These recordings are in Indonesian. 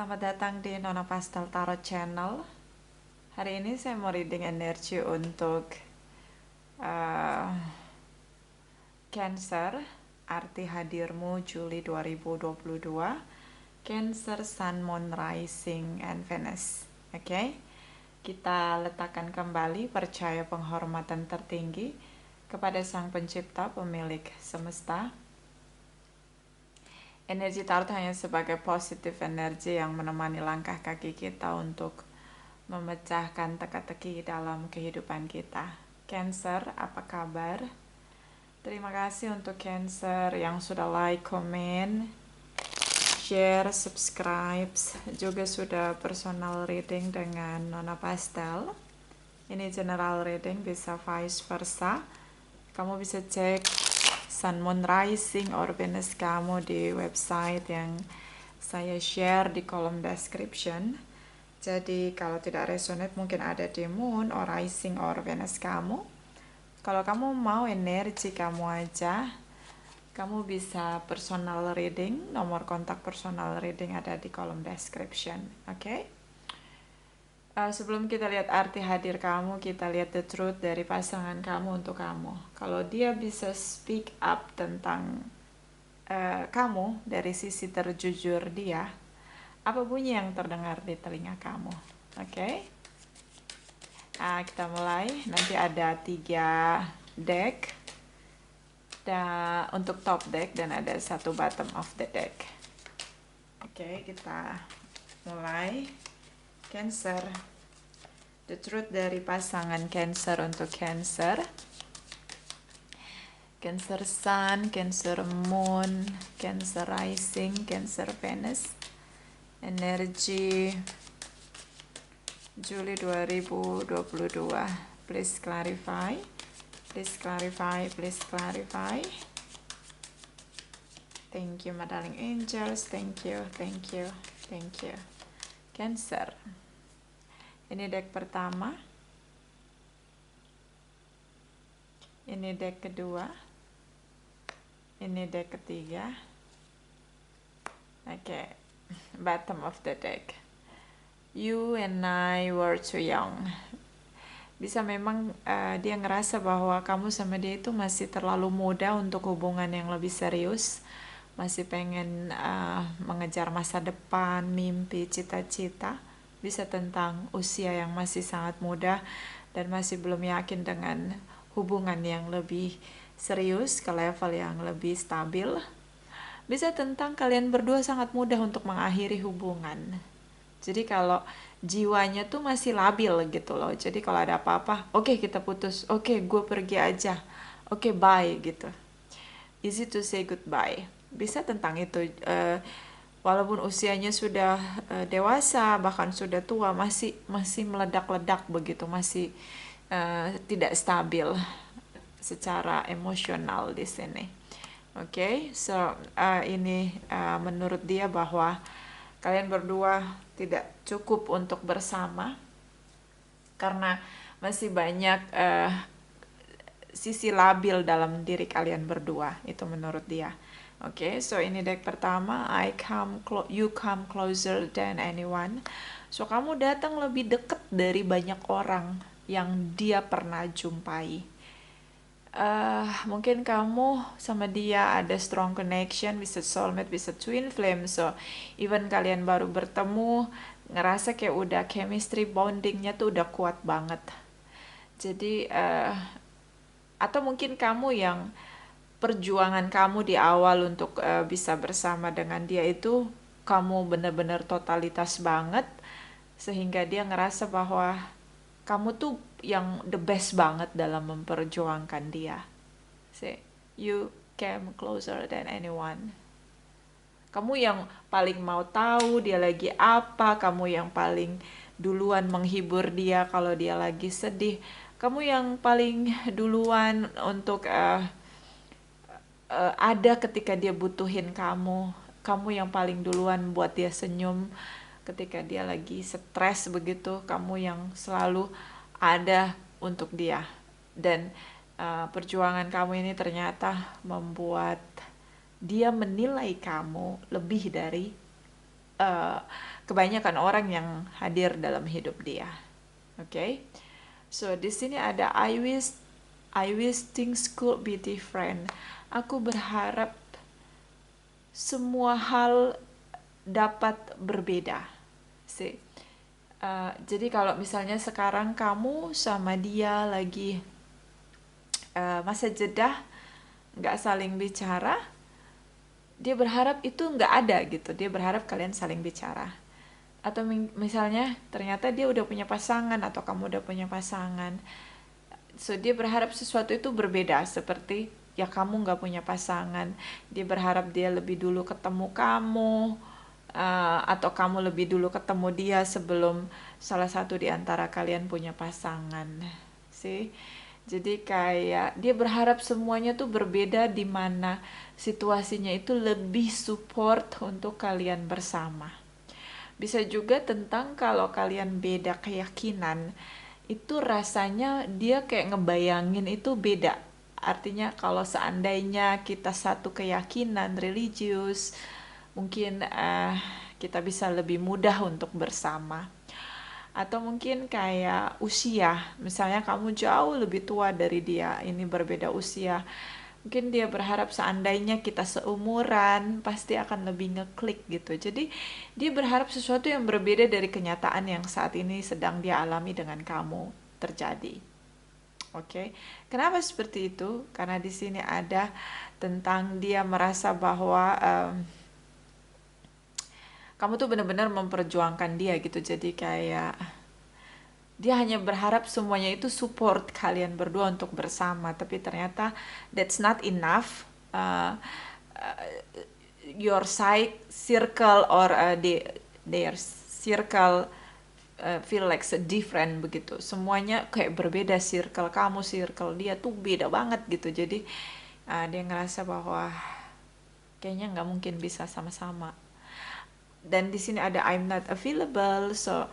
Selamat datang di Nona Pastel Tarot Channel. Hari ini saya mau reading energi untuk uh, Cancer, arti hadirmu Juli 2022. Cancer, Sun, Moon, Rising, and Venus. Oke, kita letakkan kembali percaya penghormatan tertinggi kepada Sang Pencipta, pemilik semesta. Energi tarot hanya sebagai positif energi yang menemani langkah kaki kita untuk memecahkan teka-teki dalam kehidupan kita. Cancer, apa kabar? Terima kasih untuk Cancer yang sudah like, comment, share, subscribe, juga sudah personal reading dengan Nona Pastel. Ini general reading, bisa vice versa. Kamu bisa cek Sun, Moon, Rising, or Venus kamu di website yang saya share di kolom description. Jadi kalau tidak resonate mungkin ada di Moon or Rising or Venus kamu. Kalau kamu mau energi kamu aja, kamu bisa personal reading. Nomor kontak personal reading ada di kolom description. Oke? Sebelum kita lihat arti hadir kamu, kita lihat the truth dari pasangan kamu untuk kamu. Kalau dia bisa speak up tentang kamu dari sisi terjujur dia, apa bunyi yang terdengar di telinga kamu? Oke? Kita mulai. Nanti ada 3 deck untuk top deck dan ada 1 bottom of the deck. Oke, kita mulai. Cancer, the truth dari pasangan Cancer untuk Cancer. Cancer Sun, Cancer Moon, Cancer Rising, Cancer Venus. Energi Juli 2022. Please clarify. Please clarify. Please clarify. Thank you, my darling angels. Thank you. Thank you. Thank you. Cancer. Ini deck pertama. Ini deck kedua. Ini deck ketiga. Oke. Bottom of the deck. You and I were too young. Bisa memang dia ngerasa bahwa kamu sama dia itu masih terlalu muda untuk hubungan yang lebih serius. Masih pengen mengejar masa depan, mimpi, cita-cita. Bisa tentang usia yang masih sangat muda dan masih belum yakin dengan hubungan yang lebih serius ke level yang lebih stabil. Bisa tentang kalian berdua sangat mudah untuk mengakhiri hubungan. Jadi kalau jiwanya tuh masih labil gitu loh. Jadi kalau ada apa-apa, oke, kita putus. Oke, gue pergi aja. Oke, bye gitu. Easy to say goodbye. Bisa tentang itu. Walaupun usianya sudah dewasa, bahkan sudah tua, masih meledak-ledak begitu. Masih tidak stabil secara emosional di sini. Oke, so ini menurut dia bahwa kalian berdua tidak cukup untuk bersama karena masih banyak sisi labil dalam diri kalian berdua. Itu menurut dia. Oke, so ini deck pertama. You come closer than anyone. So kamu datang lebih dekat dari banyak orang yang dia pernah jumpai. Mungkin kamu sama dia ada strong connection, bisa soulmate, bisa twin flame. So even kalian baru bertemu, ngerasa kayak udah chemistry bondingnya tuh udah kuat banget. Jadi atau mungkin kamu yang perjuangan kamu di awal untuk bisa bersama dengan dia itu kamu benar-benar totalitas banget, sehingga dia ngerasa bahwa kamu tuh yang the best banget dalam memperjuangkan dia. Say, you came closer than anyone. Kamu yang paling mau tahu dia lagi apa, kamu yang paling duluan menghibur dia kalau dia lagi sedih, kamu yang paling duluan untuk ada ketika dia butuhin kamu, kamu yang paling duluan buat dia senyum ketika dia lagi stres begitu, kamu yang selalu ada untuk dia. Dan perjuangan kamu ini ternyata membuat dia menilai kamu lebih dari kebanyakan orang yang hadir dalam hidup dia. Oke. So di sini ada I wish things could be different. Aku berharap semua hal dapat berbeda. See. Jadi kalau misalnya sekarang kamu sama dia lagi masa jeda, nggak saling bicara, dia berharap itu nggak ada gitu. Dia berharap kalian saling bicara. Atau misalnya ternyata dia udah punya pasangan atau kamu udah punya pasangan. So dia berharap sesuatu itu berbeda, seperti ya kamu nggak punya pasangan. Dia berharap dia lebih dulu ketemu kamu, atau kamu lebih dulu ketemu dia sebelum salah satu di antara kalian punya pasangan. Sih. Jadi kayak dia berharap semuanya tuh berbeda, di mana situasinya itu lebih support untuk kalian bersama. Bisa juga tentang kalau kalian beda keyakinan, itu rasanya dia kayak ngebayangin itu beda. Artinya kalau seandainya kita satu keyakinan religius, mungkin kita bisa lebih mudah untuk bersama. Atau mungkin kayak usia, misalnya kamu jauh lebih tua dari dia, ini berbeda usia. Mungkin dia berharap seandainya kita seumuran, pasti akan lebih ngeklik gitu. Jadi dia berharap sesuatu yang berbeda dari kenyataan yang saat ini sedang dia alami dengan kamu terjadi. Oke. Kenapa seperti itu? Karena di sini ada tentang dia merasa bahwa kamu tuh benar-benar memperjuangkan dia gitu. Jadi kayak dia hanya berharap semuanya itu support kalian berdua untuk bersama, tapi ternyata that's not enough. Your side circle or their circle feel like different begitu. Semuanya kayak berbeda, circle kamu, circle dia tuh beda banget gitu. Jadi dia ngerasa bahwa kayaknya nggak mungkin bisa sama-sama. Dan di sini ada I'm not available, so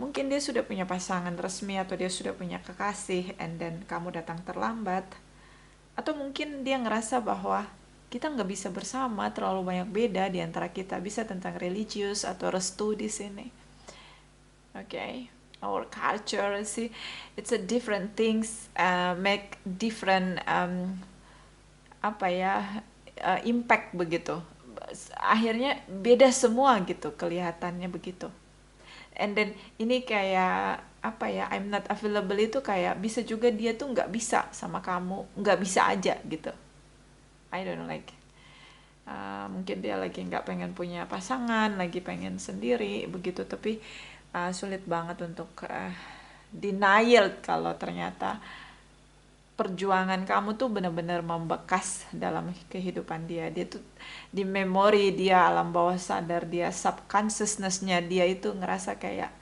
mungkin dia sudah punya pasangan resmi atau dia sudah punya kekasih, and then kamu datang terlambat. Atau mungkin dia ngerasa bahwa kita nggak bisa bersama, terlalu banyak beda di antara kita. Bisa tentang religius atau restu di sini. Okay, our culture, see, it's a different things, make different impact begitu. Akhirnya beda semua gitu kelihatannya begitu. And then ini kayak I'm not available itu kayak bisa juga dia tuh nggak bisa sama kamu, nggak bisa aja gitu. I don't know, like mungkin dia lagi nggak pengen punya pasangan, lagi pengen sendiri begitu, tapi sulit banget untuk denial kalau ternyata perjuangan kamu tuh benar-benar membekas dalam kehidupan dia. Dia tuh di memori dia, alam bawah sadar dia, subconsciousness-nya dia itu ngerasa kayak,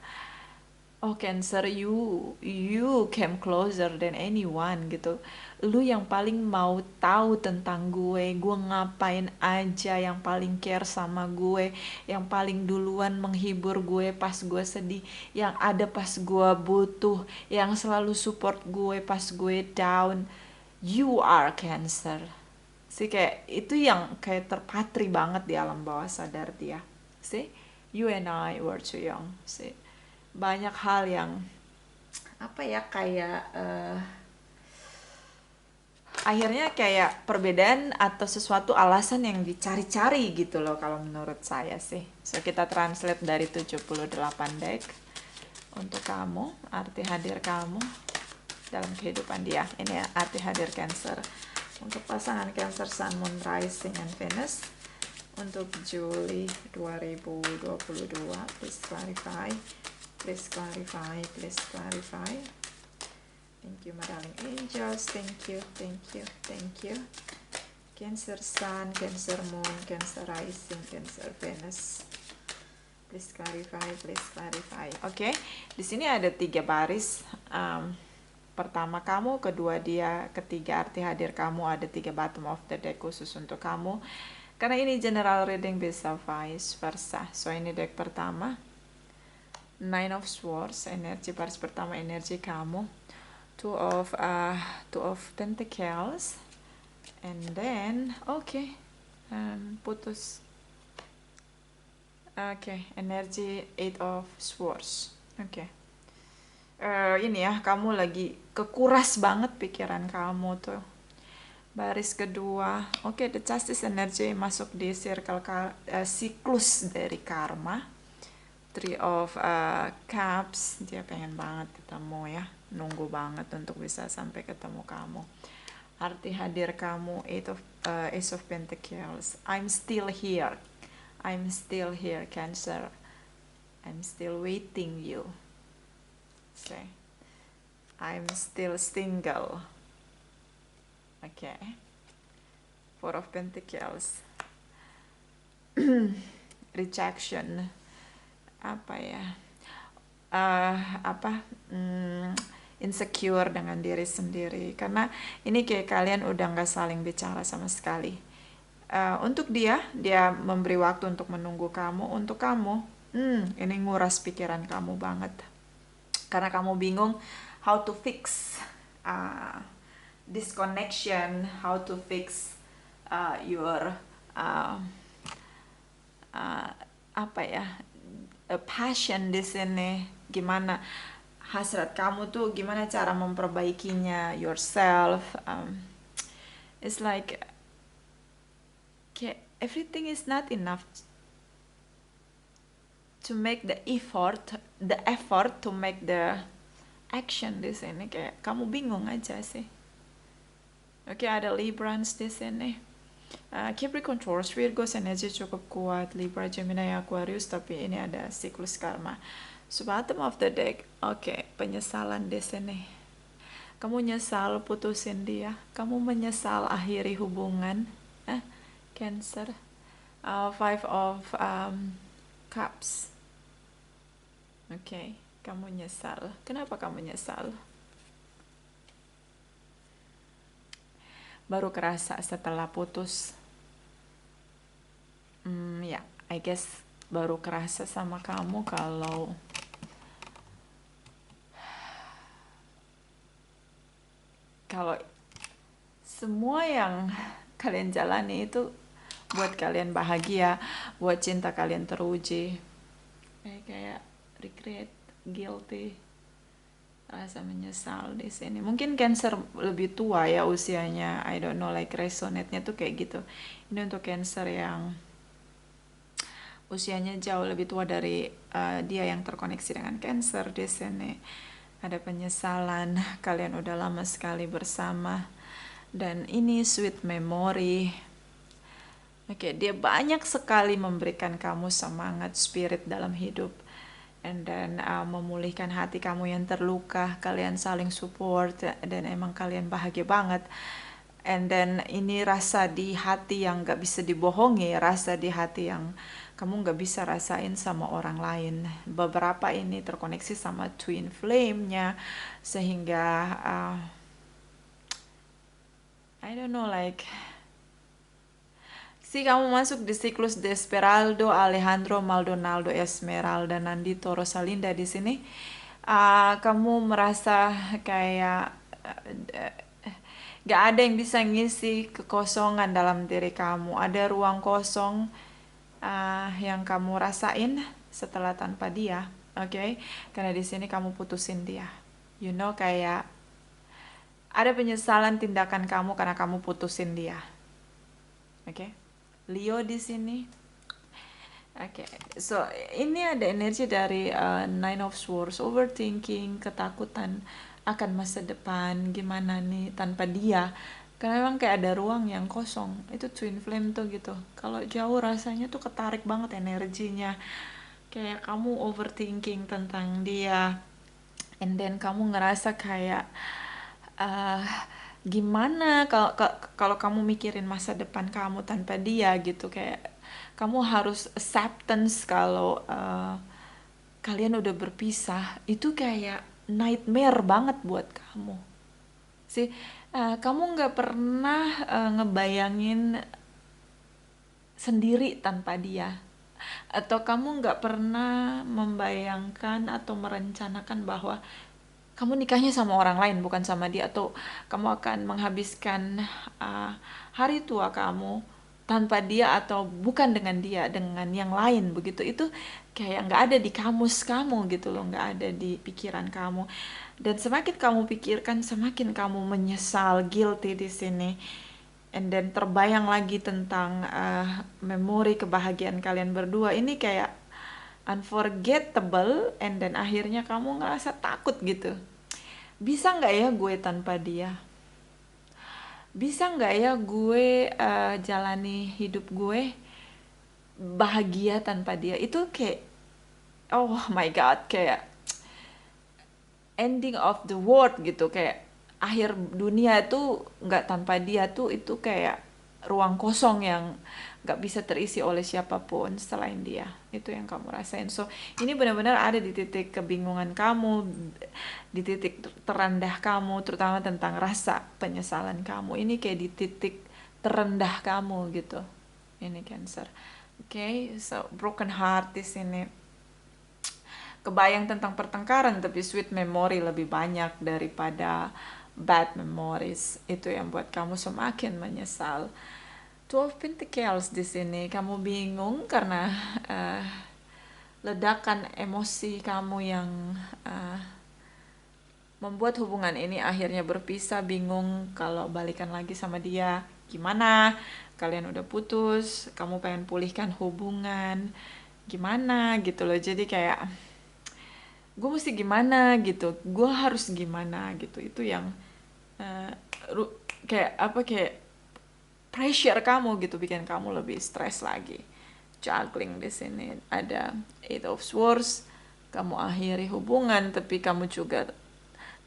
oh Cancer, you came closer than anyone gitu. Lu yang paling mau tahu tentang gue ngapain aja, yang paling care sama gue, yang paling duluan menghibur gue pas gue sedih, yang ada pas gue butuh, yang selalu support gue pas gue down. You are Cancer. Sih kayak itu yang kayak terpatri banget di alam bawah sadar dia. See, you and I were too young. See, banyak hal yang kayak akhirnya kayak perbedaan atau sesuatu alasan yang dicari-cari gitu loh kalau menurut saya sih. So kita translate dari 78 deck untuk kamu, arti hadir kamu dalam kehidupan dia. Ini ya, arti hadir Cancer. Untuk pasangan Cancer Sun, Moon, Rising, and Venus untuk Juli 2022. Please clarify. Please clarify, please clarify. Thank you, my darling angels. Thank you, thank you, thank you. Cancer Sun, Cancer Moon, Cancer Rising, Cancer Venus. Please clarify, please clarify. Oke, di sini ada 3 baris. Pertama kamu, kedua dia, ketiga arti hadir kamu, ada 3 bottom of the deck khusus untuk kamu. Karena ini general reading, bisa vice versa. So ini deck pertama. 9 of Swords, energi baris pertama, energi kamu. Two of Pentacles, and then putus. Oke, energi Eight of Swords. Oke. Ini ya, kamu lagi kekuras banget pikiran kamu tuh. Baris kedua, oke, the Justice energy masuk di siklus dari karma. Three of Cups, dia pengen banget ketemu ya, nunggu banget untuk bisa sampai ketemu kamu. Arti hadir kamu, Ace of Pentacles. I'm still here. I'm still here, Cancer. I'm still waiting you. Say, I'm still single. Okay. Four of Pentacles. Rejection. Apa ya? Insecure dengan diri sendiri. Karena ini kayak kalian udah nggak saling bicara sama sekali. Untuk dia memberi waktu untuk menunggu kamu. Untuk kamu, ini nguras pikiran kamu banget. Karena kamu bingung how to fix disconnection, how to fix your passion di sini. Gimana hasrat kamu tuh, gimana cara memperbaikinya yourself. It's like everything is not enough to make the effort to make the action di sini. Kayak kamu bingung aja sih. Oke, ada Librans di sini. Capricorn, Taurus, Virgo energi cukup kuat, Libra, Gemini, Aquarius, tapi ini ada siklus karma. So bottom of the deck, oke, penyesalan di sini. Kamu nyesal putusin dia, kamu menyesal akhiri hubungan, Cancer. Five of Cups. Oke, kamu nyesal. Kenapa kamu nyesal? Baru kerasa setelah putus. Ya, I guess baru kerasa sama kamu kalau semua yang kalian jalani itu buat kalian bahagia, buat cinta kalian teruji. Kayak regret, guilty, rasa menyesal di sini. Mungkin Cancer lebih tua ya usianya, I don't know, like resonate-nya tuh kayak gitu. Ini untuk Cancer yang usianya jauh lebih tua dari dia yang terkoneksi dengan Cancer di sini. Ada penyesalan, kalian udah lama sekali bersama, dan ini sweet memory. Oke, dia banyak sekali memberikan kamu semangat, spirit dalam hidup. And then memulihkan hati kamu yang terluka, kalian saling support, dan emang kalian bahagia banget. And then ini rasa di hati yang gak bisa dibohongi, rasa di hati yang kamu gak bisa rasain sama orang lain. Beberapa ini terkoneksi sama twin flame-nya, sehingga I don't know, like kamu masuk di siklus Desperaldo, Alejandro, Maldonado, Esmeralda, Nandito, Rosalinda di sini. Kamu merasa kayak gak ada yang bisa ngisi kekosongan dalam diri kamu. Ada ruang kosong yang kamu rasain setelah tanpa dia, oke? Karena di sini kamu putusin dia. You know, kayak ada penyesalan tindakan kamu karena kamu putusin dia, oke? Leo di sini. Oke, so ini ada energi dari Nine of Swords, overthinking, ketakutan akan masa depan, gimana nih tanpa dia. Karena memang kayak ada ruang yang kosong. Itu twin flame tuh gitu. Kalau jauh rasanya tuh ketarik banget energinya. Kayak kamu overthinking tentang dia. And then kamu ngerasa kayak gimana kalau kamu mikirin masa depan kamu tanpa dia gitu. Kayak kamu harus acceptance kalau kalian udah berpisah. Itu kayak nightmare banget buat kamu sih. Kamu nggak pernah ngebayangin sendiri tanpa dia, atau kamu nggak pernah membayangkan atau merencanakan bahwa kamu nikahnya sama orang lain bukan sama dia, atau kamu akan menghabiskan hari tua kamu tanpa dia atau bukan dengan dia, dengan yang lain begitu, itu kayak nggak ada di kamus kamu gitu loh, nggak ada di pikiran kamu. Dan semakin kamu pikirkan, semakin kamu menyesal, guilty di sini. And then terbayang lagi tentang memori kebahagiaan kalian berdua. Ini kayak unforgettable, and then akhirnya kamu ngerasa takut gitu. Bisa nggak ya gue tanpa dia? Bisa nggak ya gue jalani hidup gue bahagia tanpa dia? Itu kayak, oh my god, kayak ending of the world gitu, kayak akhir dunia itu nggak tanpa dia tuh, itu kayak ruang kosong yang nggak bisa terisi oleh siapapun selain dia. Itu yang kamu rasain. So ini benar-benar ada di titik kebingungan kamu, di titik terendah kamu, terutama tentang rasa penyesalan kamu. Ini kayak di titik terendah kamu gitu, ini Cancer. Okay, so broken heart di sini. Kebayang tentang pertengkaran, tapi sweet memory lebih banyak daripada bad memories. Itu yang buat kamu semakin menyesal. 12 Pentacles di sini, kamu bingung karena ledakan emosi kamu yang membuat hubungan ini akhirnya berpisah. Bingung kalau balikan lagi sama dia gimana, kalian udah putus, kamu pengen pulihkan hubungan gimana gitu loh. Jadi kayak gue mesti gimana gitu, gue harus gimana gitu. Itu yang uh, kayak apa, kayak pressure kamu gitu, bikin kamu lebih stres lagi. Juggling di sini ada Eight of Swords, kamu akhiri hubungan tapi kamu juga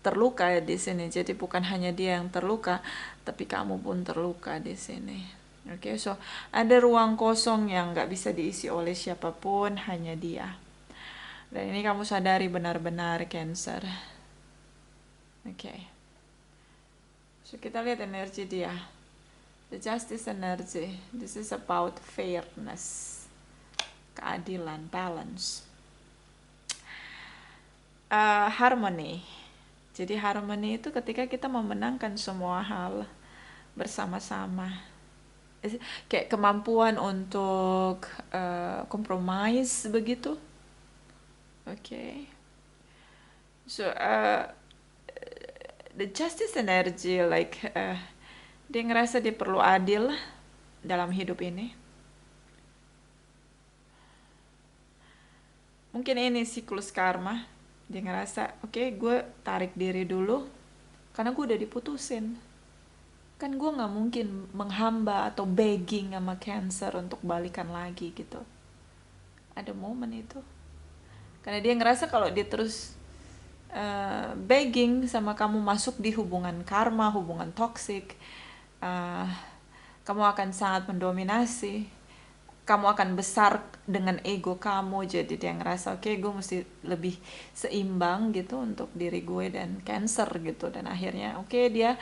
terluka di sini. Jadi bukan hanya dia yang terluka, tapi kamu pun terluka di sini. Oke, so ada ruang kosong yang nggak bisa diisi oleh siapapun, hanya dia. Dan ini kamu sadari benar-benar Cancer. Oke. So kita lihat energi dia. The Justice energy. This is about fairness. Keadilan, balance. Harmony. Jadi harmony itu ketika kita memenangkan semua hal bersama-sama. Kayak kemampuan untuk compromise begitu. Okay. So the justice energy, like dia ngerasa dia perlu adil dalam hidup ini. Mungkin ini siklus karma. Dia ngerasa, oke, gue tarik diri dulu karena gue udah diputusin. Kan gue nggak mungkin menghamba atau begging sama Cancer untuk balikan lagi gitu. Ada momen itu. Karena dia ngerasa kalau dia terus begging sama kamu, masuk di hubungan karma, hubungan toxic, kamu akan sangat mendominasi, kamu akan besar dengan ego kamu. Jadi dia ngerasa oke, gue mesti lebih seimbang gitu untuk diri gue dan Cancer gitu. Dan akhirnya dia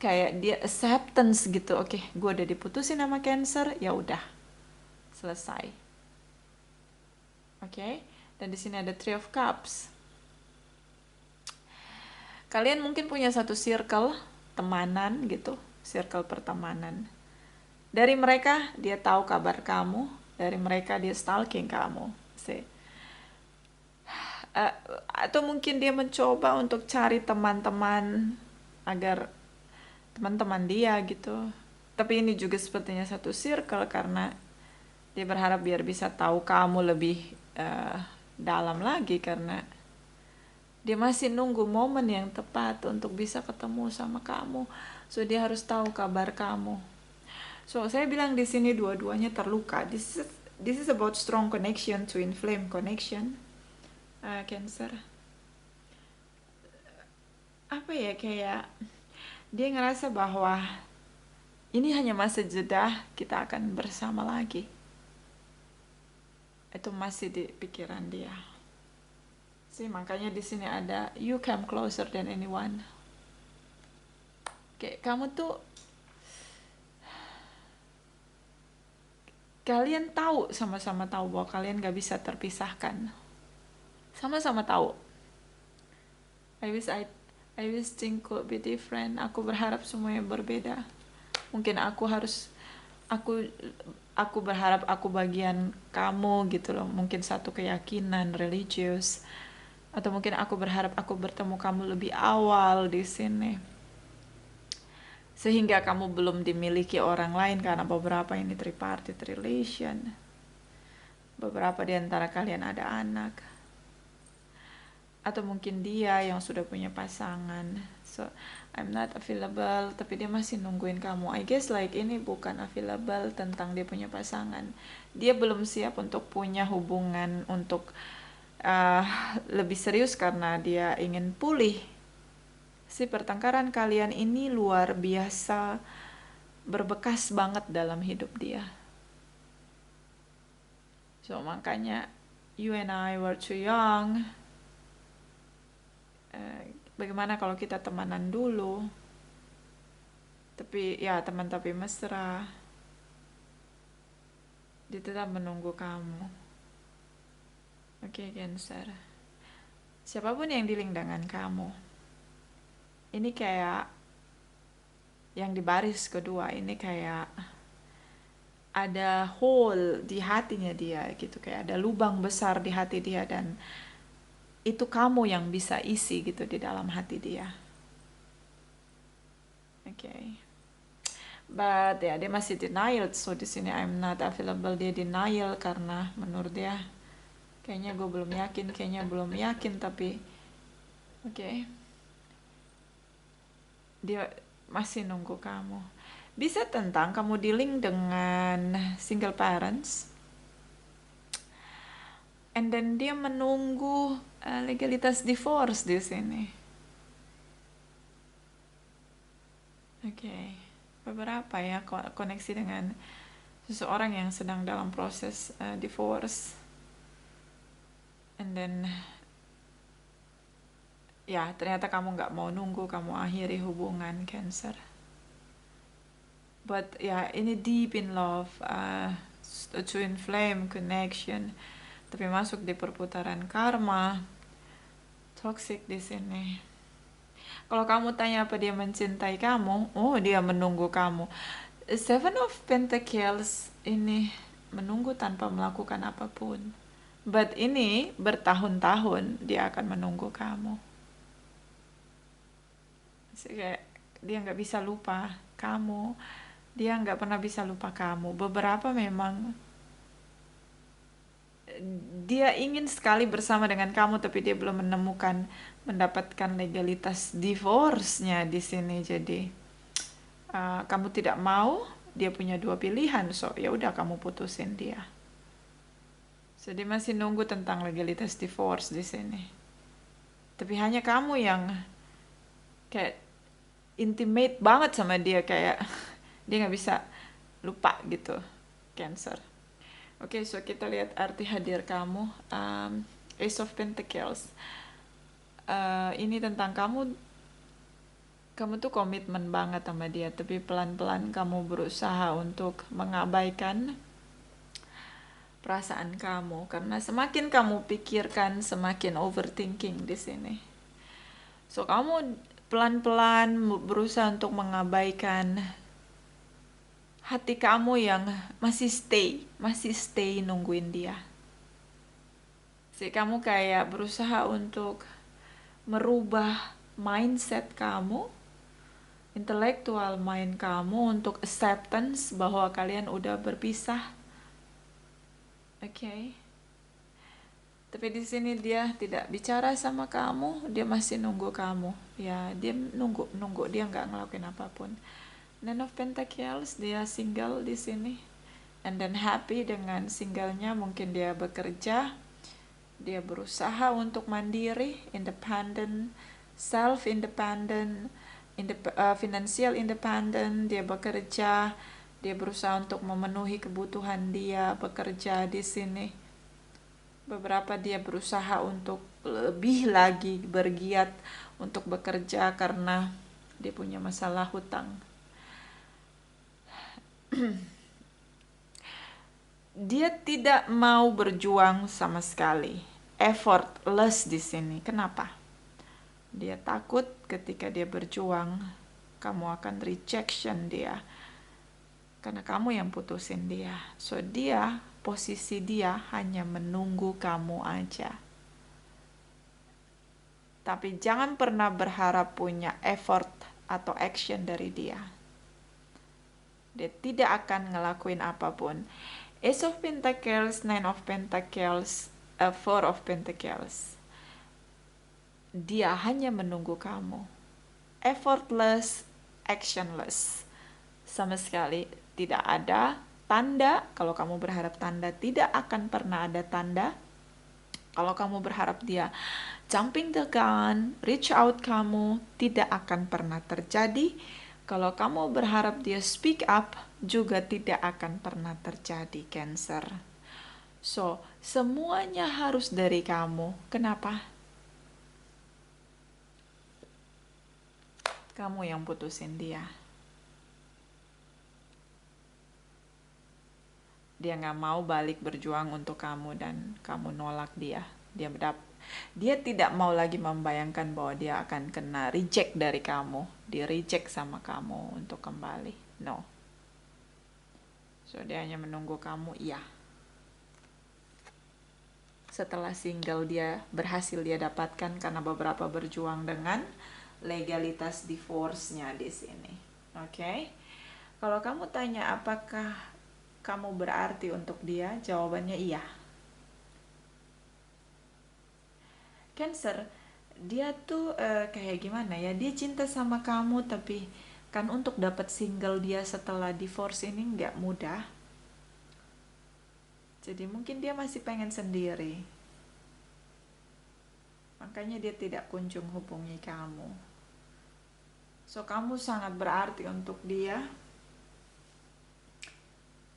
kayak dia acceptance gitu. Oke, gue udah diputusin sama Cancer, ya udah selesai. Oke. Dan di sini ada Three of Cups. Kalian mungkin punya satu circle temanan gitu, circle pertemanan. Dari mereka dia tahu kabar kamu, dari mereka dia stalking kamu. Atau mungkin dia mencoba untuk cari teman-teman agar teman-teman dia gitu. Tapi ini juga sepertinya satu circle karena dia berharap biar bisa tahu kamu lebih dalam lagi, karena dia masih nunggu momen yang tepat untuk bisa ketemu sama kamu. So dia harus tahu kabar kamu. So saya bilang di sini dua-duanya terluka. This is about strong connection, twin flame connection. Cancer. Apa ya, kayak dia ngerasa bahwa ini hanya masa jeda, kita akan bersama lagi. Itu masih di pikiran dia. Makanya di sini ada you come closer than anyone. Kayak kamu tuh, kalian tahu, sama-sama tahu bahwa kalian gak bisa terpisahkan. Sama-sama tahu. I wish things could be different. Aku berharap semuanya berbeda. Mungkin aku harus aku aku berharap aku bagian kamu gitu loh, mungkin satu keyakinan religius, atau mungkin aku berharap aku bertemu kamu lebih awal di sini sehingga kamu belum dimiliki orang lain, karena beberapa ini tripartite relation, beberapa di antara kalian ada anak, atau mungkin dia yang sudah punya pasangan. So I'm not available, tapi dia masih nungguin kamu. I guess like ini bukan available tentang dia punya pasangan, dia belum siap untuk punya hubungan untuk uh, lebih serius karena dia ingin pulih. Si pertengkaran kalian ini luar biasa berbekas banget dalam hidup dia. So makanya you and I were too young. Bagaimana kalau kita temanan dulu, tapi ya teman tapi mesra. Dia tetap menunggu kamu. Oke, Cancer, siapapun yang dealing dengan kamu, ini kayak yang di baris kedua ini kayak ada hole di hatinya dia gitu, kayak ada lubang besar di hati dia, dan itu kamu yang bisa isi gitu di dalam hati dia. Okay. But ya, dia masih denial. So di sini I'm not available, dia denial karena menurut dia kayaknya gue belum yakin, tapi okay, dia masih nunggu kamu. Bisa tentang kamu dealing dengan single parents, and then dia menunggu legalitas divorce di sini. Okay. Beberapa ya koneksi dengan seseorang yang sedang dalam proses divorce, and then ya ternyata kamu nggak mau nunggu, kamu akhiri hubungan, Cancer. But ya ini deep in love, twin flame connection, tapi masuk di perputaran karma, toxic di sini. Kalau kamu tanya apa dia mencintai kamu, oh dia menunggu kamu. Seven of Pentacles ini menunggu tanpa melakukan apapun. But ini bertahun-tahun dia akan menunggu kamu. Kayak dia nggak bisa lupa kamu, dia nggak pernah bisa lupa kamu. Beberapa memang dia ingin sekali bersama dengan kamu, tapi dia belum mendapatkan legalitas divorce-nya di sini. Jadi kamu tidak mau, dia punya dua pilihan, so ya udah kamu putusin dia. So dia masih nunggu tentang legalitas divorce di sini. Tapi hanya kamu yang kayak intimate banget sama dia, kayak dia nggak bisa lupa gitu, Cancer. Oke, so kita lihat arti hadir kamu. Ace of Pentacles. Ini tentang kamu tuh komitmen banget sama dia, tapi pelan-pelan kamu berusaha untuk mengabaikan perasaan kamu, karena semakin kamu pikirkan, semakin overthinking di sini. So kamu pelan-pelan berusaha untuk mengabaikan hati kamu yang masih stay nungguin dia. Jadi kamu kayak berusaha untuk merubah mindset kamu, intelektual mind kamu, untuk acceptance bahwa kalian udah berpisah. Okay. Tapi di sini dia tidak bicara sama kamu, dia masih nunggu kamu. Ya, dia nunggu, dia nggak ngelakuin apapun. Nine of Pentacles, dia single di sini, and then happy dengan singlenya. Mungkin dia bekerja, dia berusaha untuk mandiri, independent, self independent, financial independent. Dia bekerja, dia berusaha untuk memenuhi kebutuhan dia, bekerja di sini. Beberapa dia berusaha untuk lebih lagi bergiat untuk bekerja karena dia punya masalah hutang. Dia tidak mau berjuang sama sekali, effortless di sini. Kenapa? Dia takut ketika dia berjuang, kamu akan rejection dia. karena kamu yang putusin dia. So dia, posisi dia hanya menunggu kamu aja. Tapi jangan pernah berharap punya effort atau action dari dia. Dia tidak akan ngelakuin apapun. Ace of Pentacles, Nine of Pentacles, Four of Pentacles. Dia hanya menunggu kamu. Effortless, actionless. Sama sekali tidak ada tanda. Kalau kamu berharap tanda, tidak akan pernah ada tanda. Kalau kamu berharap dia jumping the gun, reach out kamu, tidak akan pernah terjadi. Kalau kamu berharap dia speak up, juga tidak akan pernah terjadi, Cancer. So, semuanya harus dari kamu. Kenapa? Kamu yang putusin dia. Dia gak mau balik berjuang untuk kamu dan kamu nolak dia. Dia tidak mau lagi membayangkan bahwa dia akan kena reject dari kamu. Dia reject sama kamu untuk kembali. No. So dia hanya menunggu kamu, iya. Setelah single dia berhasil dia dapatkan karena beberapa berjuang dengan legalitas divorce-nya di sini. Oke. Kalau kamu tanya apakah kamu berarti untuk dia, jawabannya iya. Cancer, dia tuh kayak gimana ya, dia cinta sama kamu tapi kan untuk dapat single dia setelah divorce ini nggak mudah. Jadi mungkin dia masih pengen sendiri, makanya dia tidak kunjung hubungi kamu. So kamu sangat berarti untuk dia.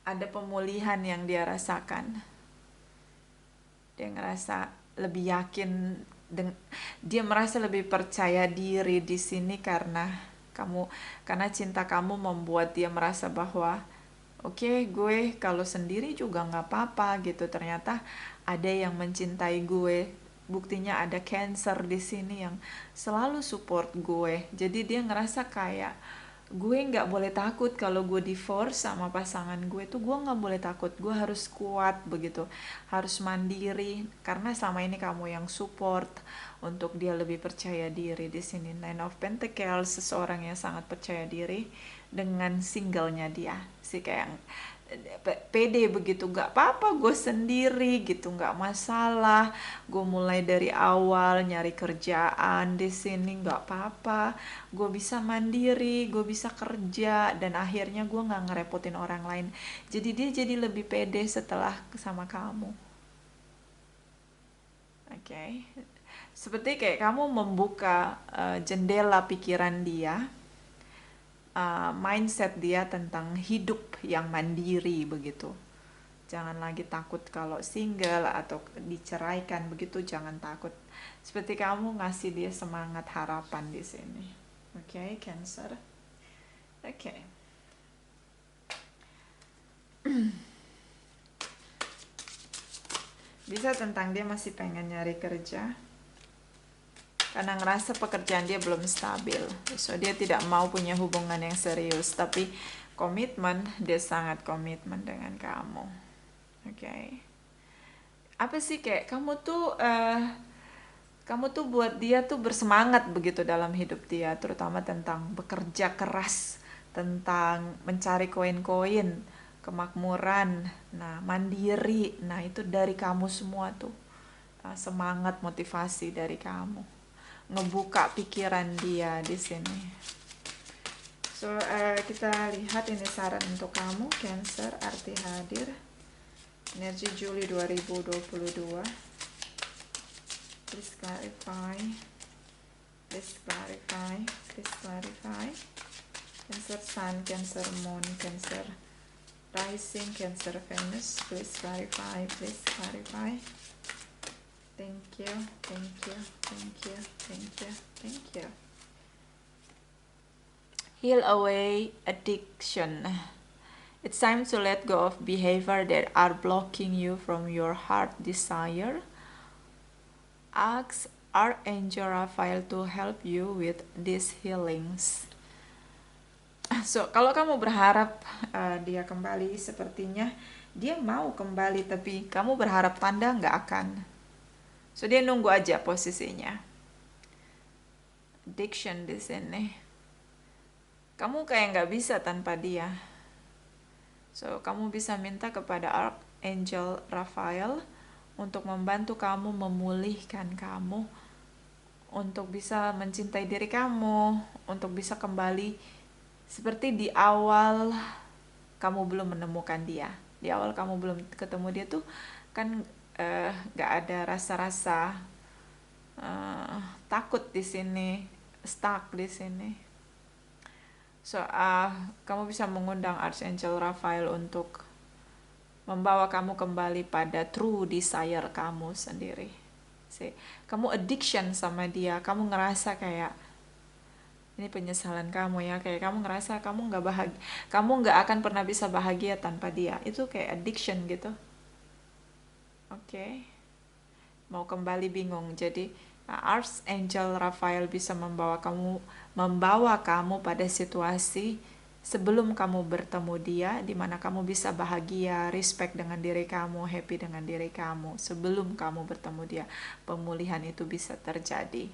Ada pemulihan yang dia rasakan. Dia ngerasa lebih yakin, dia merasa lebih percaya diri di sini karena cinta kamu membuat dia merasa bahwa oke, gue kalau sendiri juga nggak apa-apa gitu. Ternyata ada yang mencintai gue. Buktinya ada Cancer di sini yang selalu support gue. Jadi dia ngerasa kayak gue nggak boleh takut kalau gue divorce sama pasangan gue tuh, gue nggak boleh takut, gue harus kuat begitu, harus mandiri karena selama ini kamu yang support untuk dia lebih percaya diri. Di sini Nine of Pentacles, seseorang yang sangat percaya diri dengan singlenya dia, sih kayak pede begitu, nggak apa-apa gue sendiri gitu, nggak masalah, gue mulai dari awal nyari kerjaan di sini nggak apa-apa, gue bisa mandiri, gue bisa kerja, dan akhirnya gue nggak ngerepotin orang lain. Jadi dia jadi lebih pede setelah sama kamu. Oke. Seperti kayak kamu membuka jendela pikiran dia, mindset dia tentang hidup yang mandiri begitu. Jangan lagi takut kalau single atau diceraikan begitu, jangan takut. Seperti kamu ngasih dia semangat, harapan di sini. Oke, Cancer. Oke. Bisa tentang dia masih pengen nyari kerja karena ngerasa pekerjaan dia belum stabil. So dia tidak mau punya hubungan yang serius, tapi komitmen, dia sangat komitmen dengan kamu. Oke. Apa sih kayak kamu tuh buat dia tuh bersemangat begitu dalam hidup dia, terutama tentang bekerja keras, tentang mencari koin-koin, kemakmuran, nah mandiri, nah itu dari kamu semua tuh. Semangat, motivasi dari kamu, ngebuka pikiran dia di sini. So kita lihat ini saran untuk kamu Cancer, arti hadir, energi Juli 2022. Please clarify, please clarify, please clarify. Cancer Sun, Cancer Moon, Cancer Rising, Cancer Venus, please clarify, please clarify. Thank you, thank you, thank you, thank you, thank you. Heal away addiction. It's time to let go of behavior that are blocking you from your heart desire. Ask Archangel Raphael to help you with these healings. So, kalau kamu berharap dia kembali, sepertinya dia mau kembali, tapi kamu berharap tanda nggak akan. So, dia nunggu aja posisinya. Addiction di sini. Kamu kayak nggak bisa tanpa dia. So, kamu bisa minta kepada Archangel Raphael untuk membantu kamu memulihkan kamu, untuk bisa mencintai diri kamu, untuk bisa kembali seperti di awal kamu belum menemukan dia. Di awal kamu belum ketemu dia tuh kan gak ada rasa-rasa takut di sini, stuck di sini. So, kamu bisa mengundang Archangel Raphael untuk membawa kamu kembali pada true desire kamu sendiri. Kamu addiction sama dia, kamu ngerasa kayak ini penyesalan kamu ya, kayak kamu ngerasa kamu nggak bahagia, kamu nggak akan pernah bisa bahagia tanpa dia. Itu kayak addiction gitu. Oke. Mau kembali bingung. Jadi Archangel Raphael bisa membawa kamu pada situasi sebelum kamu bertemu dia, di mana kamu bisa bahagia, respect dengan diri kamu, happy dengan diri kamu. Sebelum kamu bertemu dia, pemulihan itu bisa terjadi.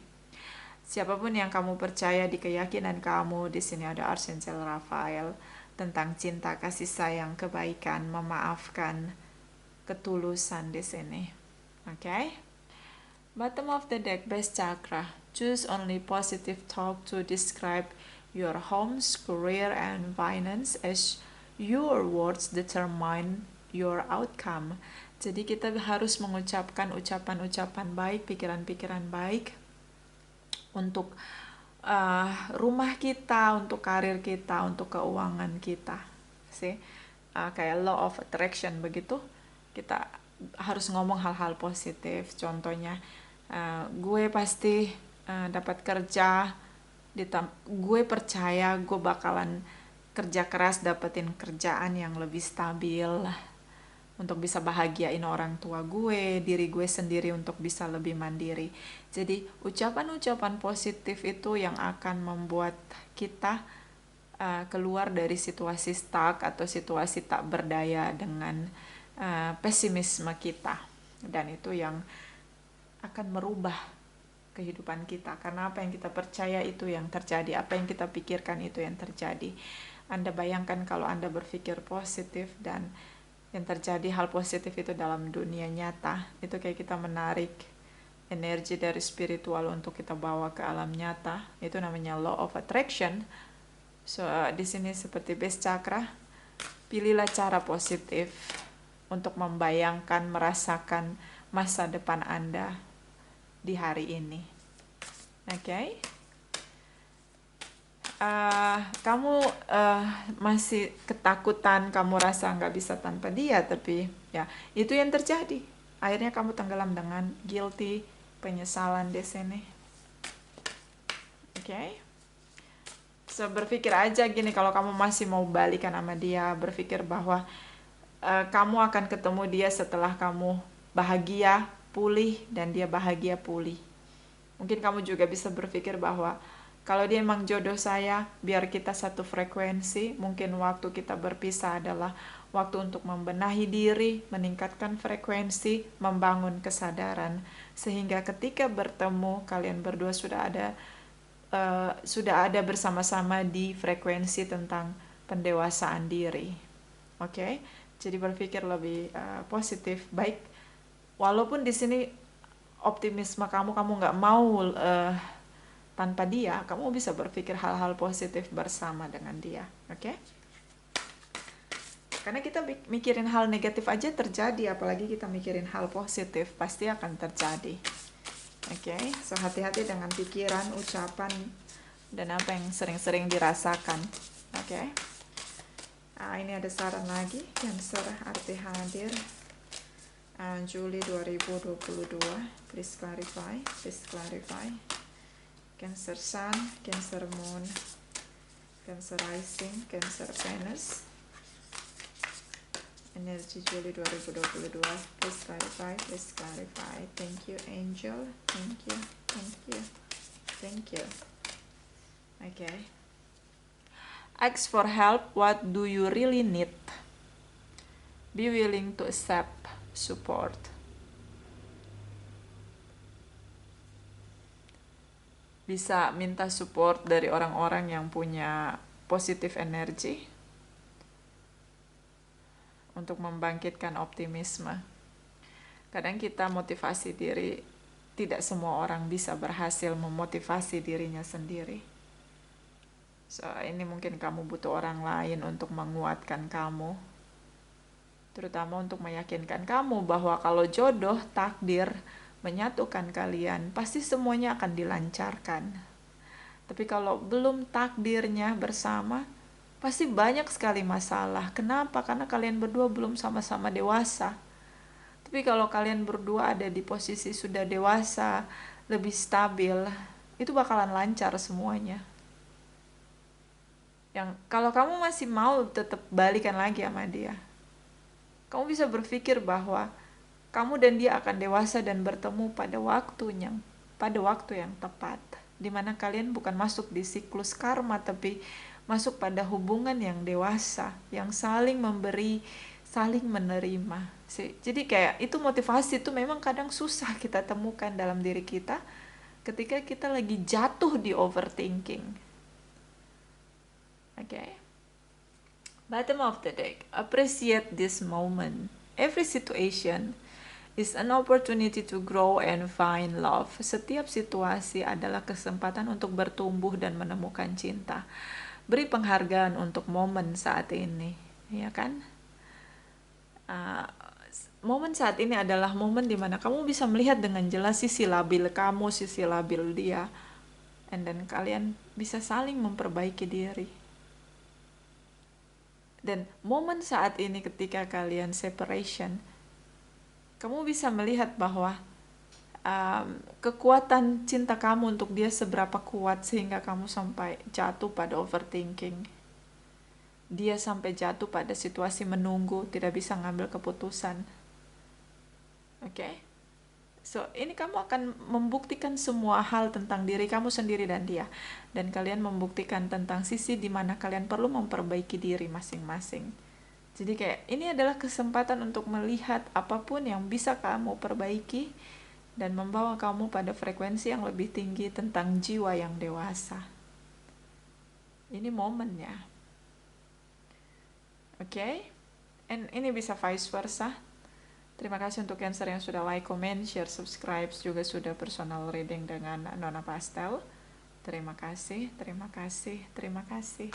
Siapapun yang kamu percaya di keyakinan kamu, di sini ada Archangel Raphael tentang cinta, kasih sayang, kebaikan, memaafkan, ketulusan di sini. Okay? Bottom of the deck, base chakra. Choose only positive talk to describe your home's career and finance, as your words determine your outcome. Jadi kita harus mengucapkan ucapan-ucapan baik, pikiran-pikiran baik untuk rumah kita, untuk karir kita, untuk keuangan kita. Kayak law of attraction begitu, kita harus ngomong hal-hal positif. Contohnya, gue pasti dapat kerja, gue percaya gue bakalan kerja keras dapetin kerjaan yang lebih stabil untuk bisa bahagiain orang tua gue, diri gue sendiri untuk bisa lebih mandiri. Jadi ucapan-ucapan positif itu yang akan membuat kita keluar dari situasi stuck atau situasi tak berdaya dengan pesimisme kita. Dan itu yang akan merubah kehidupan kita, karena apa yang kita percaya itu yang terjadi, apa yang kita pikirkan itu yang terjadi. Anda bayangkan kalau Anda berpikir positif dan yang terjadi hal positif itu dalam dunia nyata, itu kayak kita menarik energi dari spiritual untuk kita bawa ke alam nyata. Itu namanya law of attraction. So, di sini seperti base chakra, pilihlah cara positif untuk membayangkan, merasakan masa depan Anda di hari ini. Okay? Kamu masih ketakutan, kamu rasa nggak bisa tanpa dia, tapi ya itu yang terjadi. Akhirnya kamu tenggelam dengan guilty, penyesalan di sini. Okay? So, berpikir aja gini, kalau kamu masih mau balikan sama dia, berpikir bahwa kamu akan ketemu dia setelah kamu bahagia, pulih, dan dia bahagia, pulih. Mungkin kamu juga bisa berpikir bahwa kalau dia emang jodoh saya, biar kita satu frekuensi, mungkin waktu kita berpisah adalah waktu untuk membenahi diri, meningkatkan frekuensi, membangun kesadaran. Sehingga ketika bertemu, kalian berdua sudah ada bersama-sama di frekuensi tentang pendewasaan diri. Oke? Jadi berpikir lebih positif, baik. Walaupun di sini optimisme kamu nggak mau tanpa dia, kamu bisa berpikir hal-hal positif bersama dengan dia. Oke? Karena kita mikirin hal negatif aja terjadi, apalagi kita mikirin hal positif, pasti akan terjadi. Oke? So, hati-hati dengan pikiran, ucapan, dan apa yang sering-sering dirasakan. Oke? Ini ada saran lagi, Cancer arti hadir Juli 2022. Please clarify. Cancer Sun, Cancer Moon, Cancer Rising, Cancer Venus. Energi Juli 2022. Please clarify. Thank you, Angel. Thank you. Okay. Ask for help. What do you really need? Be willing to accept support. Bisa minta support dari orang-orang yang punya positive energy untuk membangkitkan optimisme. Kadang kita motivasi diri, tidak semua orang bisa berhasil memotivasi dirinya sendiri. So, ini mungkin kamu butuh orang lain untuk menguatkan kamu, terutama untuk meyakinkan kamu bahwa kalau jodoh, takdir menyatukan kalian, pasti semuanya akan dilancarkan. Tapi kalau belum takdirnya bersama, pasti banyak sekali masalah. Kenapa? Karena kalian berdua belum sama-sama dewasa. Tapi kalau kalian berdua ada di posisi sudah dewasa, lebih stabil, itu bakalan lancar semuanya. Yang kalau kamu masih mau tetap balikan lagi sama dia, kamu bisa berpikir bahwa kamu dan dia akan dewasa dan bertemu pada waktu yang tepat, di mana kalian bukan masuk di siklus karma, tapi masuk pada hubungan yang dewasa, yang saling memberi, saling menerima. Jadi kayak itu motivasi itu memang kadang susah kita temukan dalam diri kita ketika kita lagi jatuh di overthinking. Okay. Bottom of the deck. Appreciate this moment. Every situation is an opportunity to grow and find love. Setiap situasi adalah kesempatan untuk bertumbuh dan menemukan cinta. Beri penghargaan untuk momen saat ini, ya kan? Momen saat ini adalah momen dimana kamu bisa melihat dengan jelas sisi labil kamu, sisi labil dia, and then kalian bisa saling memperbaiki diri. Dan momen saat ini ketika kalian separation, kamu bisa melihat bahwa kekuatan cinta kamu untuk dia seberapa kuat sehingga kamu sampai jatuh pada overthinking. Dia sampai jatuh pada situasi menunggu, tidak bisa ngambil keputusan. Oke? So, ini kamu akan membuktikan semua hal tentang diri kamu sendiri dan dia. Dan kalian membuktikan tentang sisi di mana kalian perlu memperbaiki diri masing-masing. Jadi kayak ini adalah kesempatan untuk melihat apapun yang bisa kamu perbaiki dan membawa kamu pada frekuensi yang lebih tinggi tentang jiwa yang dewasa. Ini momennya. Oke? And ini bisa vice versa. Terima kasih untuk Cancer yang sudah like, comment, share, subscribe, juga sudah personal reading dengan Nona Pastel. Terima kasih, terima kasih, terima kasih.